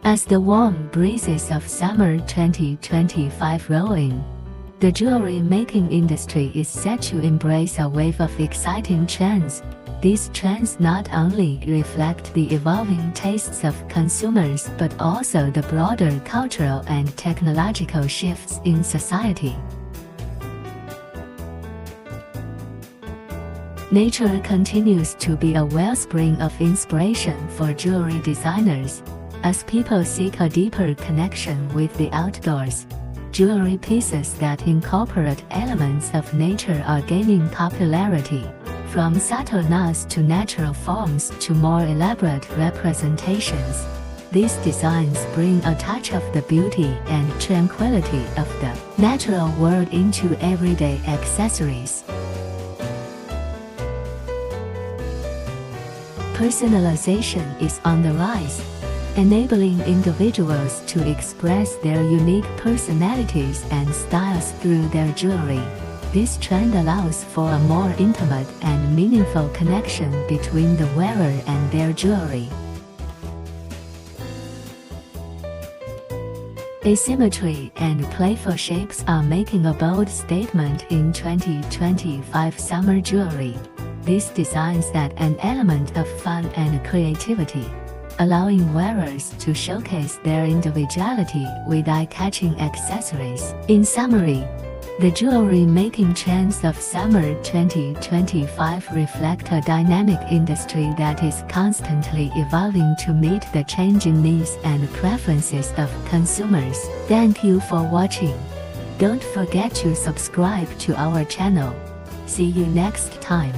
As the warm breezes of summer 2025 roll in, the jewelry making industry is set to embrace a wave of exciting trends. These trends not only reflect the evolving tastes of consumers but also the broader cultural and technological shifts in society. Nature continues to be a wellspring of inspiration for jewelry designers. As people seek a deeper connection with the outdoors, jewelry pieces that incorporate elements of nature are gaining popularity. From subtle nods to natural forms to more elaborate representations, these designs bring a touch of the beauty and tranquility of the natural world into everyday accessories. Personalization is on the rise, enabling individuals to express their unique personalities and styles through their jewelry. This trend allows for a more intimate and meaningful connection between the wearer and their jewelry. Asymmetry and playful shapes are making a bold statement in 2025 summer jewelry. These designs add an element of fun and creativity, allowing wearers to showcase their individuality with eye-catching accessories. In summary, the jewelry-making trends of summer 2025 reflect a dynamic industry that is constantly evolving to meet the changing needs and preferences of consumers. Thank you for watching. Don't forget to subscribe to our channel. See you next time.